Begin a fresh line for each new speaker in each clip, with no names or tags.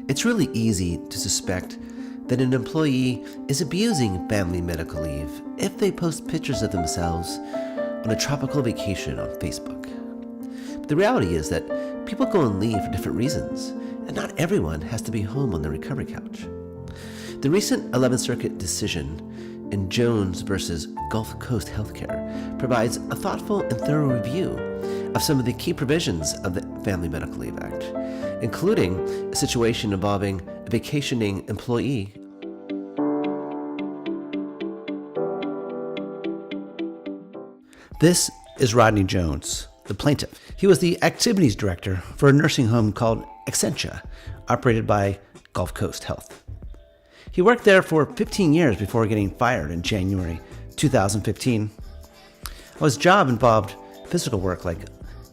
It's really easy to suspect that an employee is abusing family medical leave if they post pictures of themselves on a tropical vacation on Facebook. But the reality is that people go on leave for different reasons, and not everyone has to be home on the recovery couch. The recent 11th Circuit decision in Jones versus Gulf Coast Healthcare provides a thoughtful and thorough review of some of the key provisions of the Family Medical Leave Act, including a situation involving a vacationing employee. This is Rodney Jones, the plaintiff. He was the activities director for a nursing home called Essentia, operated by Gulf Coast Health. He worked there for 15 years before getting fired in January 2015. His job involved physical work like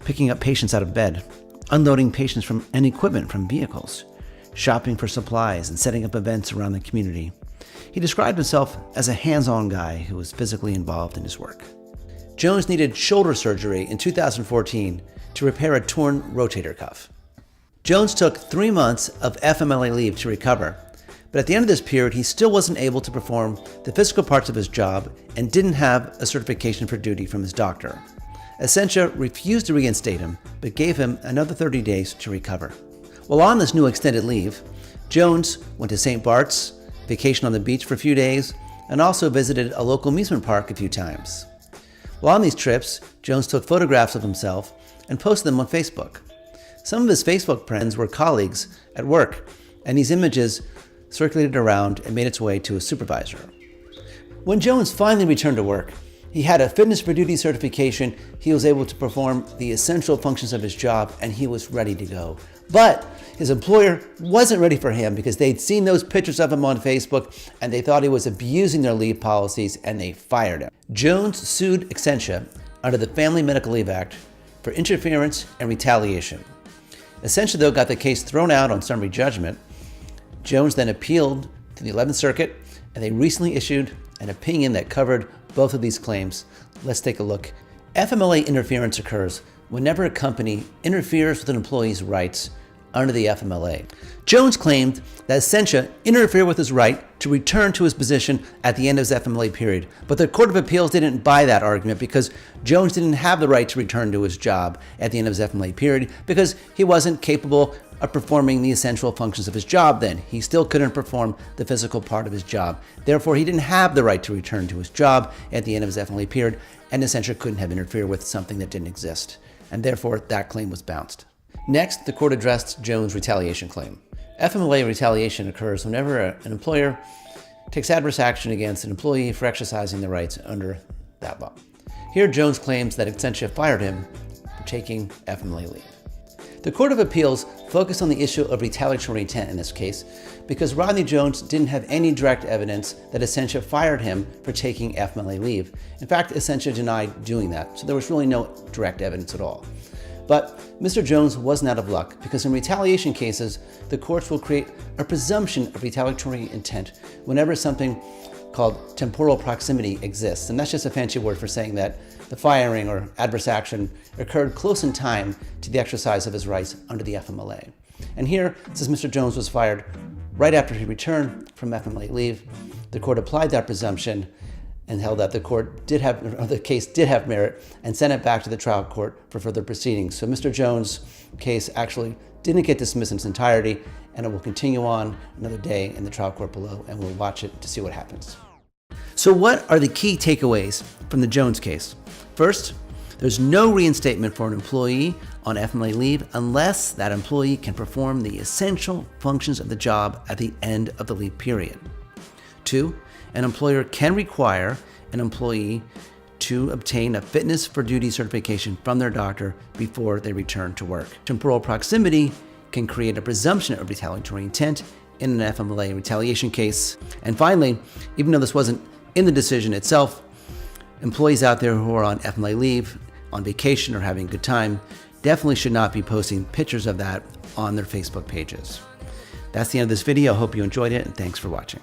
picking up patients out of bed, unloading patients and equipment from vehicles, shopping for supplies, and setting up events around the community. He described himself as a hands-on guy who was physically involved in his work. Jones needed shoulder surgery in 2014 to repair a torn rotator cuff. Jones took 3 months of FMLA leave to recover, but at the end of this period, he still wasn't able to perform the physical parts of his job and didn't have a certification for duty from his doctor. Essentia refused to reinstate him, but gave him another 30 days to recover. While on this new extended leave, Jones went to St. Bart's, vacationed on the beach for a few days, and also visited a local amusement park a few times. While on these trips, Jones took photographs of himself and posted them on Facebook. Some of his Facebook friends were colleagues at work, and these images circulated around and made its way to his supervisor. When Jones finally returned to work, he had a fitness for duty certification, he was able to perform the essential functions of his job, and he was ready to go. But his employer wasn't ready for him because they'd seen those pictures of him on Facebook and they thought he was abusing their leave policies and they fired him. Jones sued Essentia under the Family Medical Leave Act for interference and retaliation. Essentia, though, got the case thrown out on summary judgment. Jones then appealed to the 11th Circuit, and they recently issued an opinion that covered both of these claims. Let's take a look. FMLA interference occurs whenever a company interferes with an employee's rights under the FMLA. Jones claimed that Essentia interfered with his right to return to his position at the end of his FMLA period, but the Court of Appeals didn't buy that argument because Jones didn't have the right to return to his job at the end of his FMLA period because he wasn't capable of performing the essential functions of his job then. He still couldn't perform the physical part of his job. Therefore, he didn't have the right to return to his job at the end of his FMLA period, and Essentia couldn't have interfered with something that didn't exist. And therefore, that claim was bounced. Next, the court addressed Jones' retaliation claim. FMLA retaliation occurs whenever an employer takes adverse action against an employee for exercising their rights under that law. Here, Jones claims that Essentia fired him for taking FMLA leave. The Court of Appeals focused on the issue of retaliatory intent in this case because Rodney Jones didn't have any direct evidence that Essentia fired him for taking FMLA leave. In fact, Essentia denied doing that, so there was really no direct evidence at all. But Mr. Jones wasn't out of luck because in retaliation cases, the courts will create a presumption of retaliatory intent whenever something called temporal proximity exists. And that's just a fancy word for saying that the firing or adverse action occurred close in time to the exercise of his rights under the FMLA. And here, since Mr. Jones was fired right after he returned from FMLA leave, the court applied that presumption and held that the case did have merit and sent it back to the trial court for further proceedings. So Mr. Jones' case actually didn't get dismissed in its entirety, and it will continue on another day in the trial court below, and we'll watch it to see what happens. So what are the key takeaways from the Jones case? First, there's no reinstatement for an employee on FMLA leave unless that employee can perform the essential functions of the job at the end of the leave period. 2, an employer can require an employee to obtain a fitness for duty certification from their doctor before they return to work. Temporal proximity can create a presumption of retaliatory intent in an FMLA retaliation case. And finally, even though this wasn't in the decision itself, employees out there who are on FMLA leave, on vacation, or having a good time definitely should not be posting pictures of that on their Facebook pages. That's the end of this video. I hope you enjoyed it, and thanks for watching.